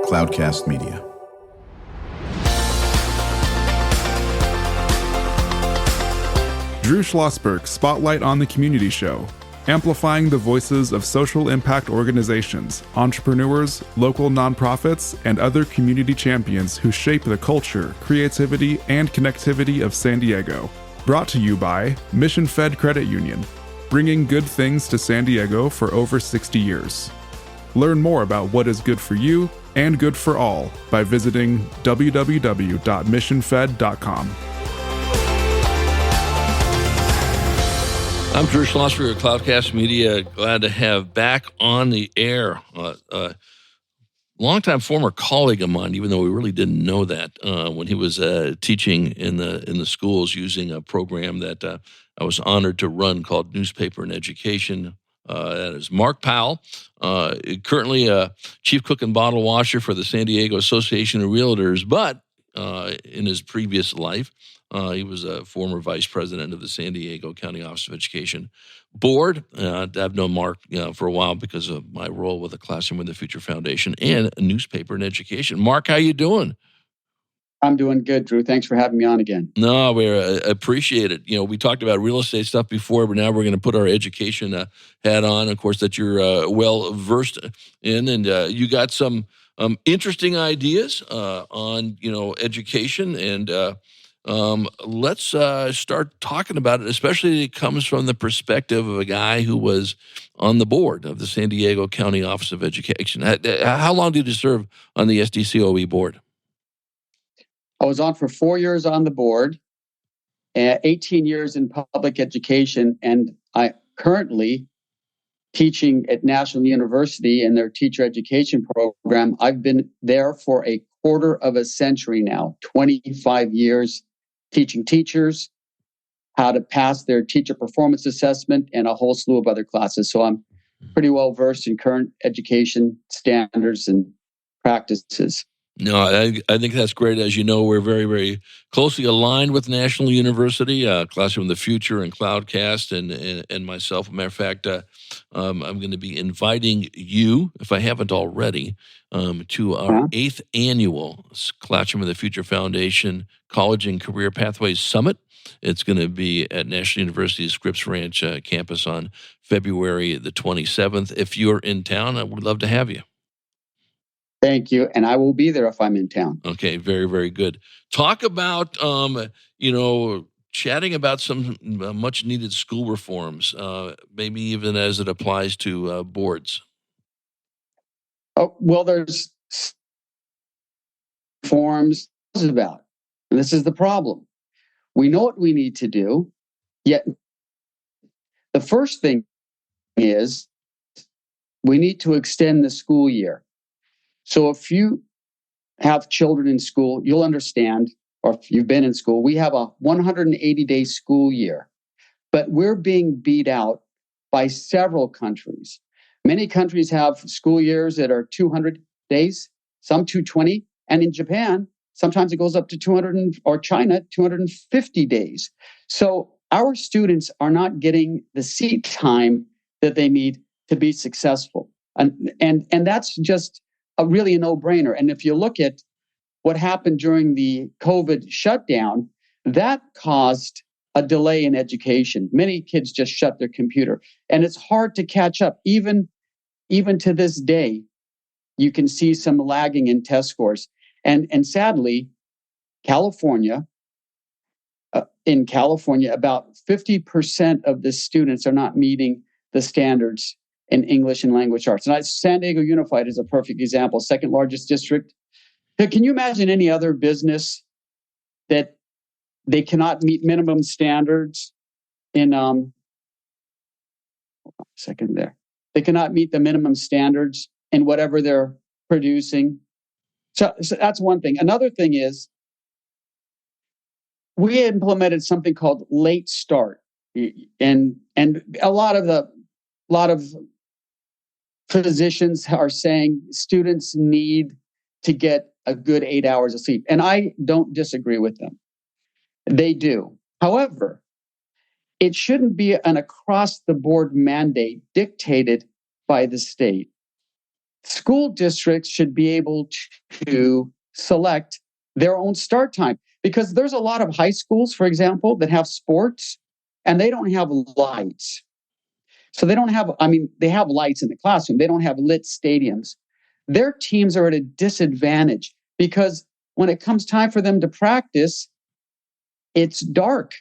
Cloudcast Media. Drew Schlosberg Spotlight on the Community Show, amplifying the voices of social impact organizations, entrepreneurs, local nonprofits, and other community champions who shape the culture, creativity, and connectivity of San Diego. Brought to you by Mission Fed Credit Union, bringing good things to San Diego for over 60 years. Learn more about what is good for you and good for all by visiting www.missionfed.com. I'm Drew Schlosberg of Cloudcast Media. Glad to have back on the air longtime former colleague of mine, even though we really didn't know that when he was teaching in the schools using a program that I was honored to run called Newspaper and Education. That is Mark Powell, currently a chief cook and bottle washer for the San Diego Association of Realtors, but in his previous life, he was a former vice president of the San Diego County Office of Education Board. I've known Mark for a while because of my role with the Classroom of the Future Foundation and Newspaper and Education. Mark, how you doing? I'm doing good, Drew. Thanks for having me on again. No, we appreciate it. You know, we talked about real estate stuff before, but now we're going to put our education hat on, of course, that you're well versed in, and you got some interesting ideas on education, and let's start talking about it. Especially, it comes from the perspective of a guy who was on the board of the San Diego County Office of Education. How long did you serve on the SDCOE board? I was on for 4 years on the board, 18 years in public education, and I currently teaching at National University in their teacher education program. I've been there for a quarter of a century now, 25 years teaching teachers how to pass their teacher performance assessment and a whole slew of other classes. So I'm pretty well versed in current education standards and practices. No, I think that's great. As you know, we're very, very closely aligned with National University, Classroom of the Future, and Cloudcast, and myself. As a matter of fact, I'm going to be inviting you, if I haven't already, to our 8th annual Classroom of the Future Foundation College and Career Pathways Summit. It's going to be at National University's Scripps Ranch campus on February the 27th. If you're in town, I would love to have you. Thank you. And I will be there if I'm in town. Okay, very, very good. Talk about, chatting about some much needed school reforms, maybe even as it applies to boards. Oh, well, there's reforms about, and this is the problem. We know what we need to do, yet the first thing is we need to extend the school year. So if you have children in school, you'll understand, or if you've been in school, we have a 180-day school year, but we're being beat out by several countries. Many countries have school years that are 200 days, some 220, and in Japan, sometimes it goes up to 200, or China, 250 days. So our students are not getting the seat time that they need to be successful. And that's just really a no-brainer. And if you look at what happened during the COVID shutdown, that caused a delay in education. Many kids just shut their computer. And it's hard to catch up. Even to this day, you can see some lagging in test scores. And sadly, in California, about 50% of the students are not meeting the standards in English and language arts. And San Diego Unified is a perfect example, second largest district. Can you imagine any other business that they cannot meet minimum standards in, they cannot meet the minimum standards in whatever they're producing? So that's one thing. Another thing is we implemented something called late start. And a lot of physicians are saying students need to get a good 8 hours of sleep. And I don't disagree with them. They do. However, it shouldn't be an across-the-board mandate dictated by the state. school districts should be able to select their own start time, because there's a lot of high schools, for example, that have sports and they don't have lights. So they don't have, they have lights in the classroom. They don't have lit stadiums. Their teams are at a disadvantage because when it comes time for them to practice, it's dark.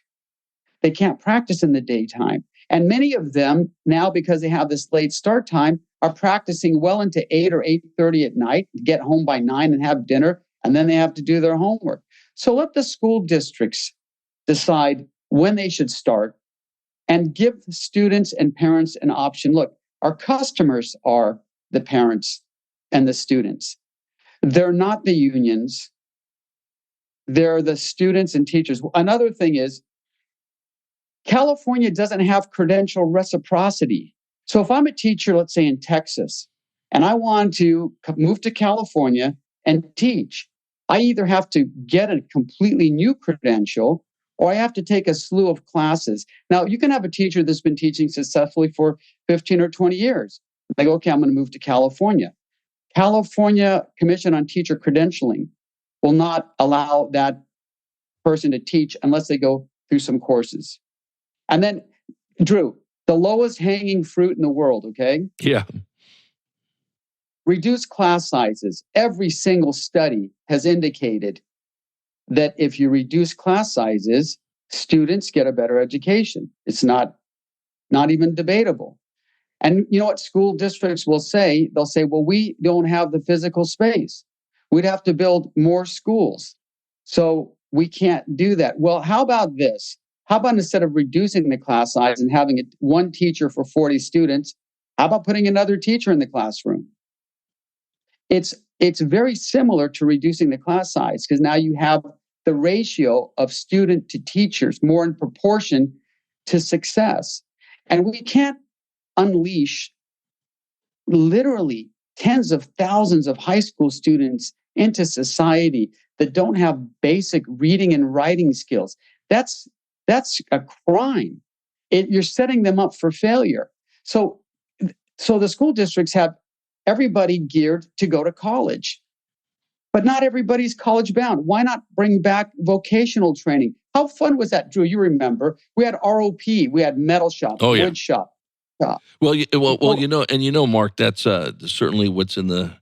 They can't practice in the daytime. And many of them now, because they have this late start time, are practicing well into 8 or 8:30 at night, get home by 9 and have dinner, and then they have to do their homework. So let the school districts decide when they should start and give students and parents an option. Look, our customers are the parents and the students. They're not the unions. They're the students and teachers. Another thing is, California doesn't have credential reciprocity. So if I'm a teacher, let's say in Texas, and I want to move to California and teach, I either have to get a completely new credential or I have to take a slew of classes. Now, you can have a teacher that's been teaching successfully for 15 or 20 years. They go, okay, I'm going to move to California. California Commission on Teacher Credentialing will not allow that person to teach unless they go through some courses. And then, Drew, the lowest hanging fruit in the world, okay? Yeah. Reduce class sizes. Every single study has indicated that if you reduce class sizes, students get a better education. It's not even debatable. And you know what school districts will say? They'll say, well, we don't have the physical space. We'd have to build more schools. So we can't do that. Well, how about this? How about instead of reducing the class size and having one teacher for 40 students, how about putting another teacher in the classroom? It's very similar to reducing the class size because now you have the ratio of student to teachers more in proportion to success. And we can't unleash literally tens of thousands of high school students into society that don't have basic reading and writing skills. That's a crime. You're setting them up for failure. So the school districts have everybody geared to go to college, but not everybody's college bound. Why not bring back vocational training? How fun was that, Drew? You remember we had ROP, we had metal shop, wood shop. Well, Mark, that's certainly what's in the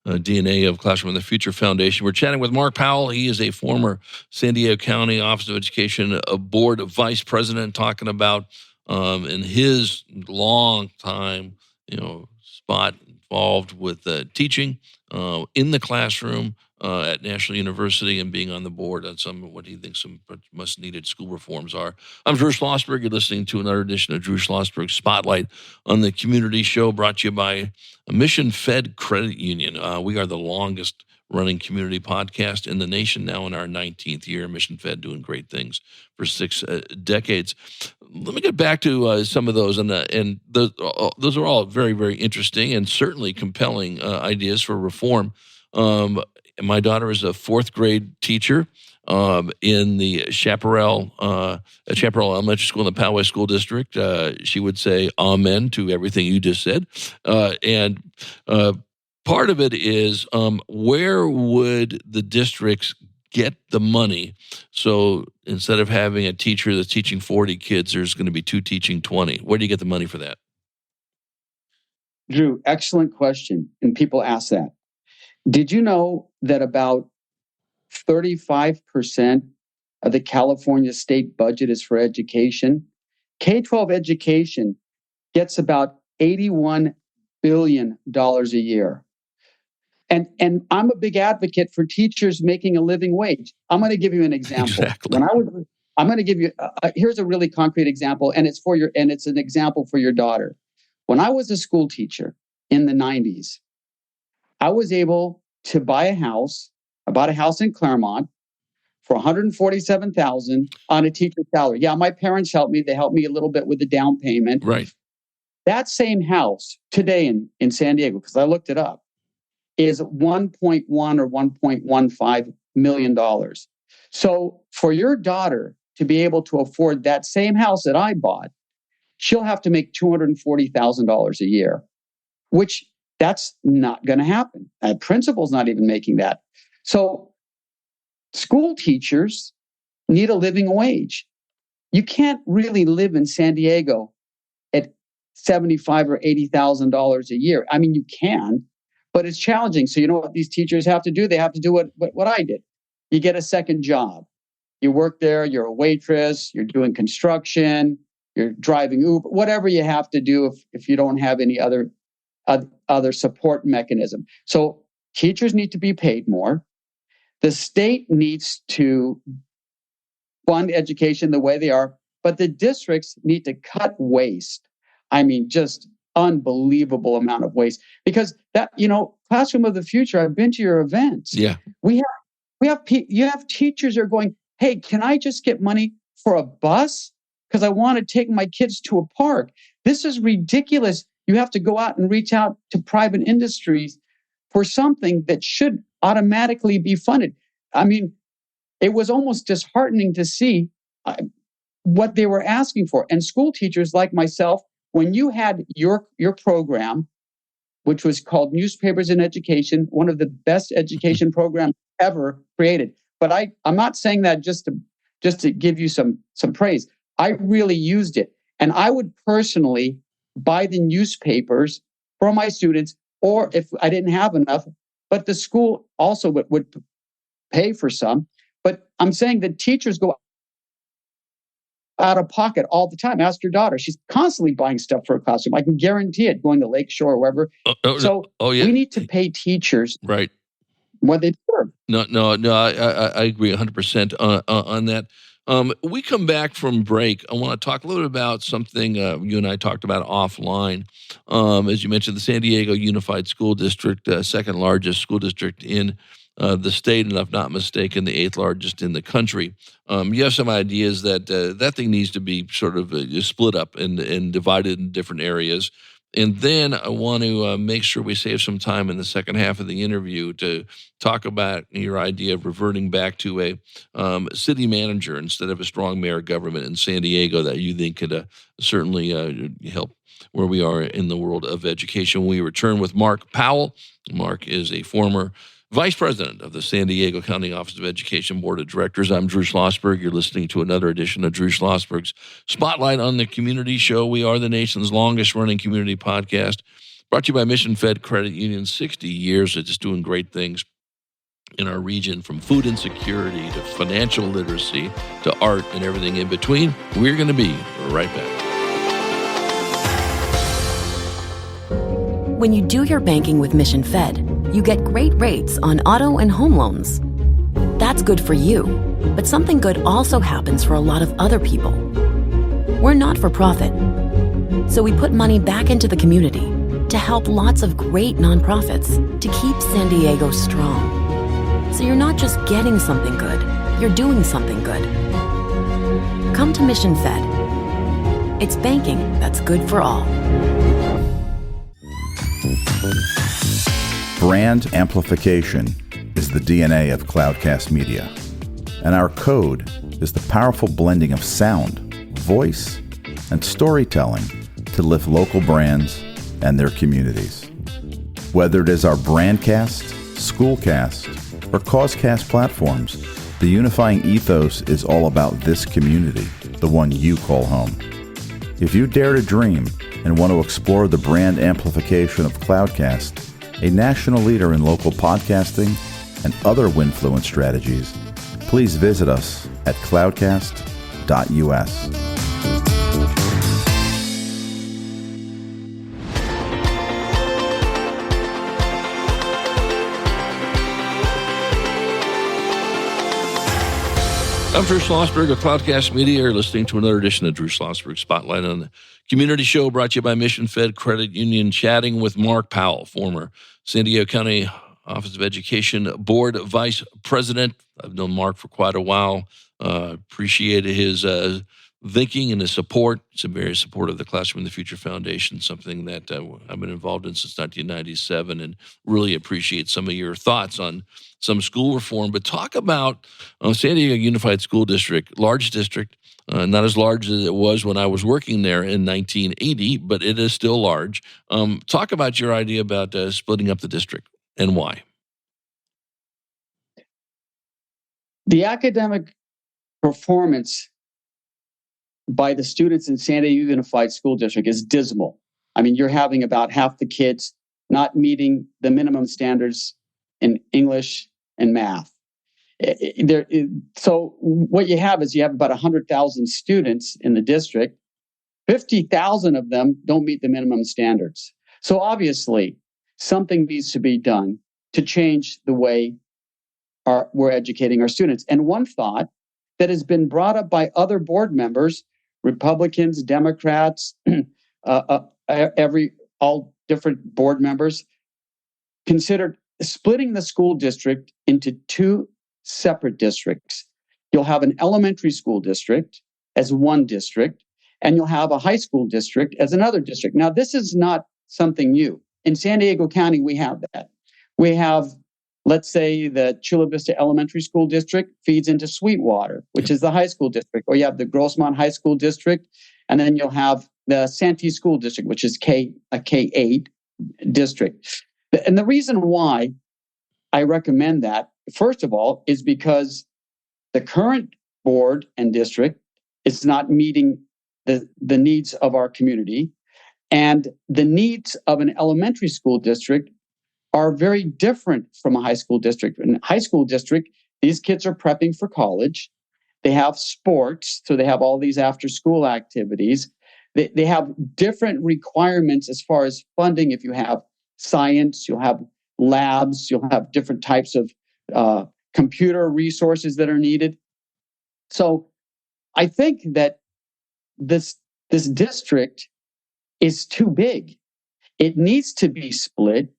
DNA of Classroom of the Future Foundation. We're chatting with Mark Powell. He is a former San Diego County Office of Education Board Vice President, talking about in his long time, spot involved with teaching in the classroom at National University and being on the board on some what he thinks some much needed school reforms are. I'm Drew Schlosberg. You're listening to another edition of Drew Schlosberg Spotlight on the Community Show, brought to you by Mission Fed Credit Union. We are the longest running community podcast in the nation, now in our 19th year. Mission Fed doing great things for 6 decades. Let me get back to some of those, and those are all very, very interesting and certainly compelling ideas for reform. My daughter is a 4th grade teacher in the Chaparral Elementary School in the Powell School District. She would say amen to everything you just said. And part of it is where would the districts get the money? So instead of having a teacher that's teaching 40 kids, there's going to be 2 teaching 20. Where do you get the money for that? Drew, excellent question. And people ask that. Did you know that about 35% of the California state budget is for education? K-12 education gets about $81 billion a year. And I'm a big advocate for teachers making a living wage. I'm going to give you an example. Exactly. I'm going to give you here's a really concrete example, and it's an example for your daughter. When I was a school teacher in the 90s, I was able to buy a house. I bought a house in Claremont for $147,000 on a teacher's salary. Yeah, my parents helped me. They helped me a little bit with the down payment. Right. That same house today in San Diego, because I looked it up, is $1.1 or $1.15 million. So for your daughter to be able to afford that same house that I bought, she'll have to make $240,000 a year, which That's not going to happen. Principal's not even making that. So school teachers need a living wage. You can't really live in San Diego at $75,000 or $80,000 a year. I mean, you can, but it's challenging. So you know what these teachers have to do? They have to do what I did. You get a second job. You work there. You're a waitress. You're doing construction. You're driving Uber. Whatever you have to do if you don't have any other support mechanism. So teachers need to be paid more. The state needs to fund education the way they are, but the districts need to cut waste. I mean, just unbelievable amount of waste, because that, classroom of the future, I've been to your events. Yeah. You have teachers are going, hey, can I just get money for a bus? Because I want to take my kids to a park. This is ridiculous. You have to go out and reach out to private industries for something that should automatically be funded. I mean, it was almost disheartening to see what they were asking for. And school teachers like myself, when you had your program, which was called Newspapers in Education, one of the best education programs ever created. But I'm not saying that just to give you some praise. I really used it. And I would personally buy the newspapers for my students, or if I didn't have enough, but the school also would pay for some. But I'm saying that teachers go out of pocket all the time. Ask your daughter. She's constantly buying stuff for her classroom. I can guarantee it, going to Lakeshore or wherever. We need to pay teachers right what they deserve. No, I agree 100% on that. We come back from break. I want to talk a little bit about something you and I talked about offline. As you mentioned, the San Diego Unified School District, second largest school district in the state, and if I'm not mistaken, the eighth largest in the country. You have some ideas that that thing needs to be sort of split up and divided in different areas. And then I want to make sure we save some time in the second half of the interview to talk about your idea of reverting back to a city manager instead of a strong mayor government in San Diego that you think could certainly help where we are in the world of education. We return with Mark Powell. Mark is a former Vice President of the San Diego County Office of Education Board of Directors. I'm Drew Schlosberg. You're listening to another edition of Drew Schlosberg's Spotlight on the Community Show. We are the nation's longest-running community podcast, brought to you by Mission Fed Credit Union. 60 years of just doing great things in our region, from food insecurity to financial literacy to art and everything in between. We're going to be right back. When you do your banking with Mission Fed, you get great rates on auto and home loans. That's good for you, but something good also happens for a lot of other people. We're not for profit, so we put money back into the community to help lots of great nonprofits to keep San Diego strong. So you're not just getting something good, you're doing something good. Come to Mission Fed. It's banking that's good for all. Brand amplification is the DNA of Cloudcast Media, and our code is the powerful blending of sound, voice, and storytelling to lift local brands and their communities. Whether it is our Brandcast, Schoolcast, or Causecast platforms, the unifying ethos is all about this community, the one you call home. If you dare to dream and want to explore the brand amplification of Cloudcast, a national leader in local podcasting and other Winfluence strategies, please visit us at cloudcast.us. I'm Drew Schlosberg of Cloudcast Media. You're listening to another edition of Drew Schlosberg Spotlight on the Community Show, brought to you by Mission Fed Credit Union, chatting with Mark Powell, former San Diego County Office of Education Board Vice President. I've known Mark for quite a while. Appreciated his thinking and the support. It's a very supportive of the Classroom of the Future Foundation, something that I've been involved in since 1997, and really appreciate some of your thoughts on some school reform. But talk about San Diego Unified School District, large district, not as large as it was when I was working there in 1980, but it is still large. Talk about your idea about splitting up the district and why. The academic performance by the students in San Diego Unified School District is dismal. I mean, you're having about half the kids not meeting the minimum standards in English and math. So what you have is you have about 100,000 students in the district. 50,000 of them don't meet the minimum standards. So obviously, something needs to be done to change the way we're educating our students. And one thought that has been brought up by other board members, Republicans, Democrats, all different board members, considered splitting the school district into two separate districts. You'll have an elementary school district as one district, and you'll have a high school district as another district. Now, this is not something new. In San Diego County, we have that. We have, let's say, the Chula Vista Elementary School District feeds into Sweetwater, which is the high school district. Or you have the Grossmont High School District, and then you'll have the Santee School District, which is a K-8 district. And the reason why I recommend that, first of all, is because the current board and district is not meeting the needs of our community. And the needs of an elementary school district are very different from a high school district. In a high school district, these kids are prepping for college. They have sports, so they have all these after-school activities. They have different requirements as far as funding. If you have science, you'll have labs, you'll have different types of computer resources that are needed. So I think that this district is too big. It needs to be split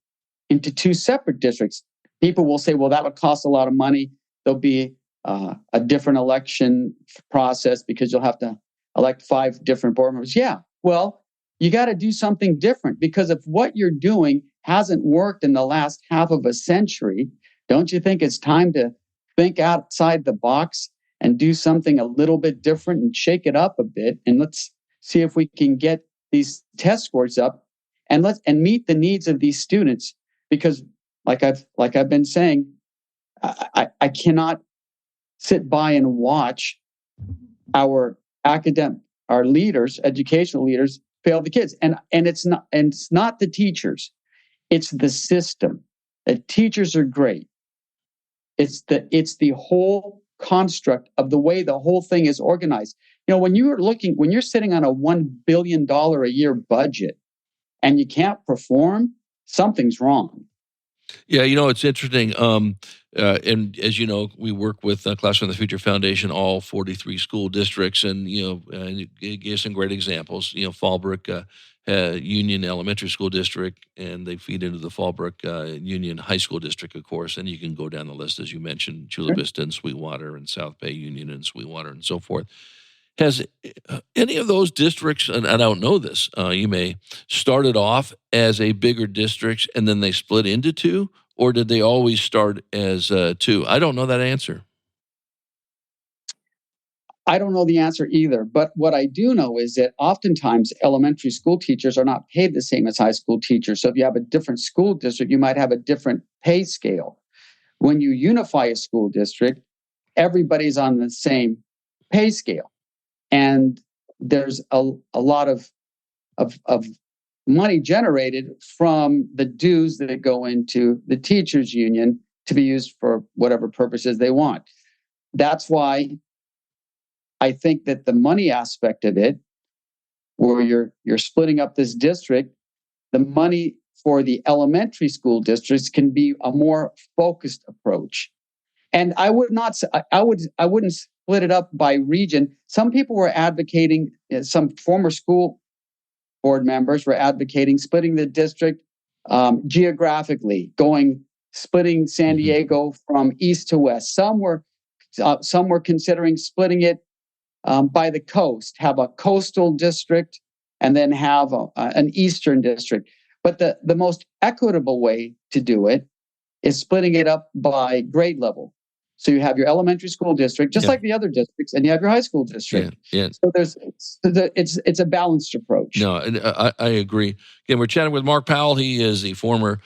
into two separate districts. People will say, well, that'll cost a lot of money. There'll be a different election process because you'll have to elect 5 different board members. Yeah, well, you got to do something different, because if what you're doing hasn't worked in the last half of a century, don't you think it's time to think outside the box and do something a little bit different and shake it up a bit? And let's see if we can get these test scores up and meet the needs of these students. Because like I've been saying, I cannot sit by and watch our leaders, educational leaders, fail the kids. And it's not the teachers, it's the system. The teachers are great. It's the whole construct of the way the whole thing is organized. You know, when you're sitting on a $1 billion a year budget and you can't perform, something's wrong. Yeah, you know, it's interesting. And as you know, we work with Classroom of the Future Foundation, all 43 school districts, and, you gave some great examples. You know, Fallbrook Union Elementary School District, and they feed into the Fallbrook Union High School District, of course. And you can go down the list, as you mentioned, Chula Vista and Sweetwater and South Bay Union and Sweetwater and so forth. Has any of those districts, and I don't know this, you may, started off as a bigger district and then they split into two, or did they always start as two? I don't know that answer. I don't know the answer either. But what I do know is that oftentimes elementary school teachers are not paid the same as high school teachers. So if you have a different school district, you might have a different pay scale. When you unify a school district, everybody's on the same pay scale. And there's a lot of money generated from the dues that go into the teachers union to be used for whatever purposes they want. That's why I think that the money aspect of it, where you're splitting up this district, the money for the elementary school districts can be a more focused approach. And I wouldn't split it up by region. Some people were advocating, some former school board members were advocating splitting the district geographically, splitting San Diego from east to west. Some were considering splitting it by the coast, have a coastal district, and then have an eastern district. But the most equitable way to do it is splitting it up by grade level. So you have your elementary school district, just like the other districts, and you have your high school district. So it's a balanced approach. No, and I agree. Again, we're chatting with Mark Powell. He is a former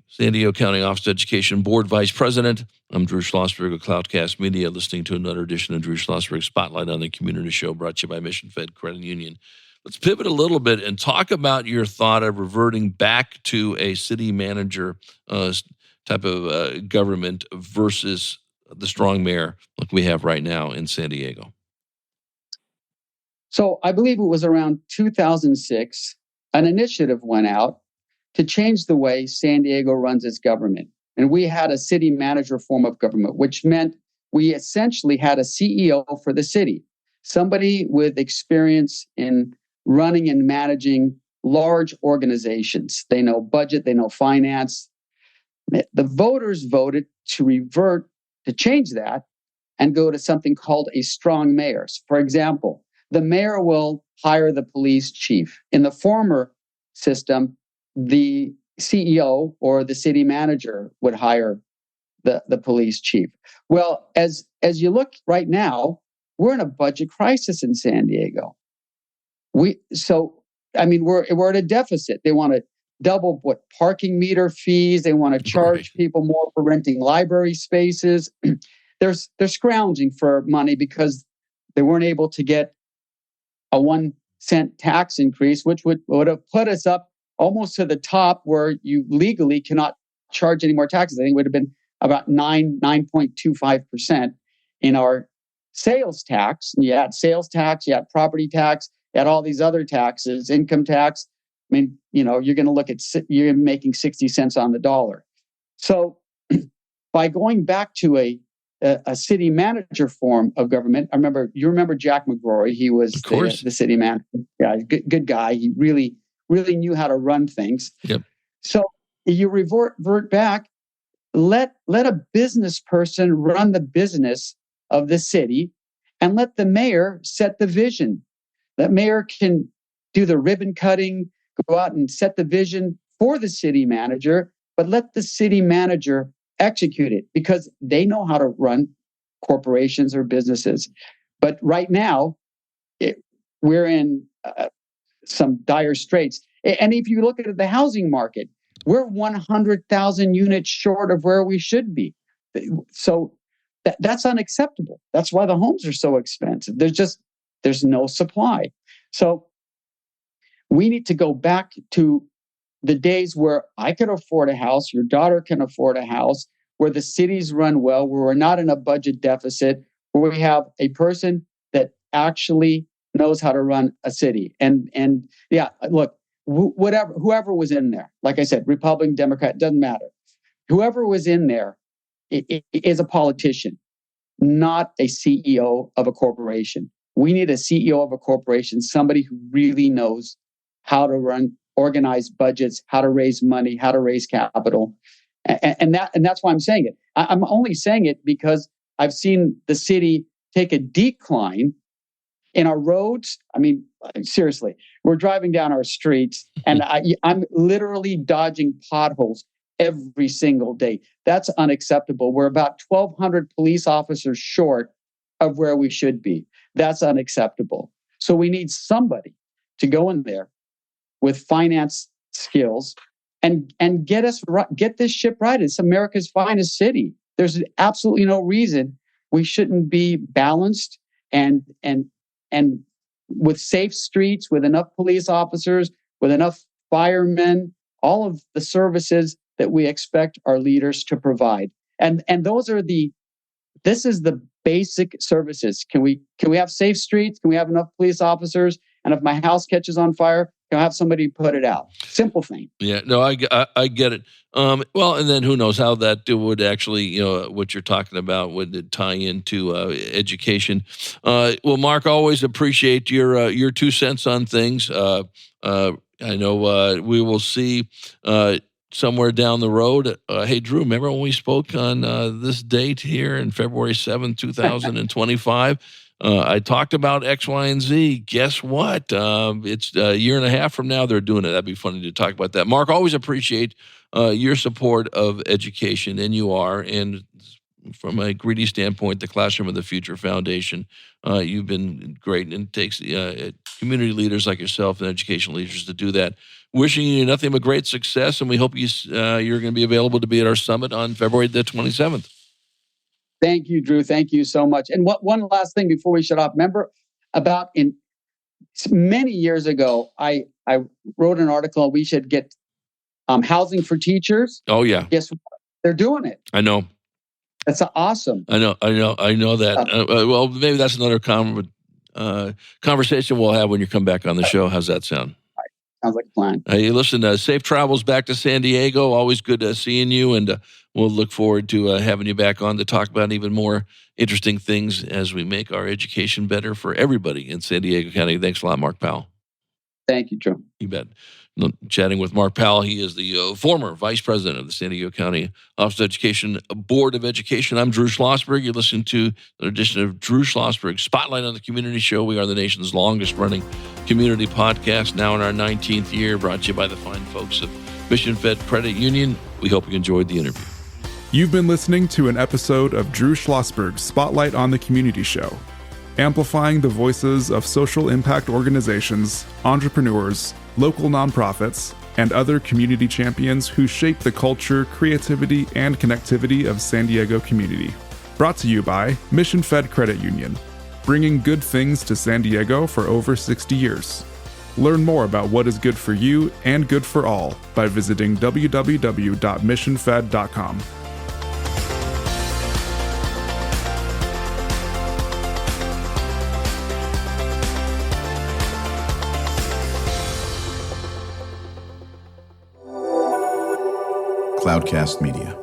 San Diego County Office of Education Board Vice President. I'm Drew Schlosberg of Cloudcast Media, listening to another edition of Drew Schlosberg Spotlight on the Community Show, brought to you by Mission Fed Credit Union. Let's pivot a little bit and talk about your thought of reverting back to a city manager type of government versus the strong mayor like we have right now in San Diego. So I believe it was around 2006, an initiative went out to change the way San Diego runs its government. And we had a city manager form of government, which meant we essentially had a CEO for the city, somebody with experience in running and managing large organizations. They know budget, they know finance. The voters voted to change that and go to something called a strong mayor. For example, the mayor will hire the police chief. In the former system, the CEO or the city manager would hire the police chief. Well, as you look right now, we're in a budget crisis in San Diego. We're at a deficit. They want to double parking meter fees. They want to charge people more for renting library spaces. They're scrounging for money because they weren't able to get a 1 cent tax increase, which would have put us up almost to the top where you legally cannot charge any more taxes. I think it would have been about 9.25% in our sales tax. And you had sales tax, you had property tax, you had all these other taxes, income tax. I mean, you're going to look at, you're making 60 cents on the dollar. So by going back to a city manager form of government, you remember Jack McGrory. He was the city manager. Yeah, good guy. He really knew how to run things. Yep. So you revert back, let a business person run the business of the city, and let the mayor set the vision. That mayor can do the ribbon cutting, go out and set the vision for the city manager, but let the city manager execute it because they know how to run corporations or businesses. But right now, we're in some dire straits. And if you look at the housing market, we're 100,000 units short of where we should be. So that's unacceptable. That's why the homes are so expensive. There's no supply. So we need to go back to the days where I could afford a house, your daughter can afford a house, where the cities run well, where we're not in a budget deficit, where we have a person that actually knows how to run a city. And yeah, look, whoever was in there, like I said, Republican, Democrat, doesn't matter. Whoever was in there is a politician, not a CEO of a corporation. We need a CEO of a corporation, somebody who really knows how to organize budgets, how to raise money, how to raise capital. And that's why I'm saying it. I'm only saying it because I've seen the city take a decline in our roads. I mean, seriously, we're driving down our streets and I'm literally dodging potholes every single day. That's unacceptable. We're about 1,200 police officers short of where we should be. That's unacceptable. So we need somebody to go in there with finance skills and get this ship right. It's America's finest city. There's absolutely no reason we shouldn't be balanced and with safe streets, with enough police officers, with enough firemen, all of the services that we expect our leaders to provide. And this is the basic services. Can we have safe streets? Can we have enough police officers? And if my house catches on fire, can I have somebody put it out? Simple thing. Yeah, no, I get it. Well, and then who knows how that would actually, what you're talking about would tie into education. Well, Mark, always appreciate your 2 cents on things. I know we will see somewhere down the road. Hey, Drew, remember when we spoke on this date here in February 7th, 2025? I talked about X, Y, and Z. Guess what? It's a year and a half from now they're doing it. That'd be funny to talk about that. Mark, always appreciate your support of education, and you are. And from a greedy standpoint, the Classroom of the Future Foundation, you've been great, and it takes community leaders like yourself and educational leaders to do that. Wishing you nothing but great success, and we hope you're going to be available to be at our summit on February the 27th. Thank you, Drew. Thank you so much. And one last thing before we shut off. Remember about many years ago, I wrote an article, we should get housing for teachers. Oh, yeah. Guess what? They're doing it. I know. That's awesome. I know that. Well, maybe that's another conversation we'll have when you come back on the show. How's that sound? Sounds like a plan. Hey, listen, safe travels back to San Diego. Always good seeing you, and we'll look forward to having you back on to talk about even more interesting things as we make our education better for everybody in San Diego County. Thanks a lot, Mark Powell. Thank you, Drew. You bet. Chatting with Mark Powell. He is the former vice president of the San Diego County Office of Education Board of Education. I'm Drew Schlosberg. You're listening to an edition of Drew Schlosberg Spotlight on the Community Show. We are the nation's longest running community podcast, now in our 19th year, brought to you by the fine folks of Mission Fed Credit Union. We hope you enjoyed the interview. You've been listening to an episode of Drew Schlosberg Spotlight on the Community Show, amplifying the voices of social impact organizations, entrepreneurs, local nonprofits, and other community champions who shape the culture, creativity, and connectivity of San Diego community. Brought to you by Mission Fed Credit Union, bringing good things to San Diego for over 60 years. Learn more about what is good for you and good for all by visiting www.missionfed.com. Cloudcast Media.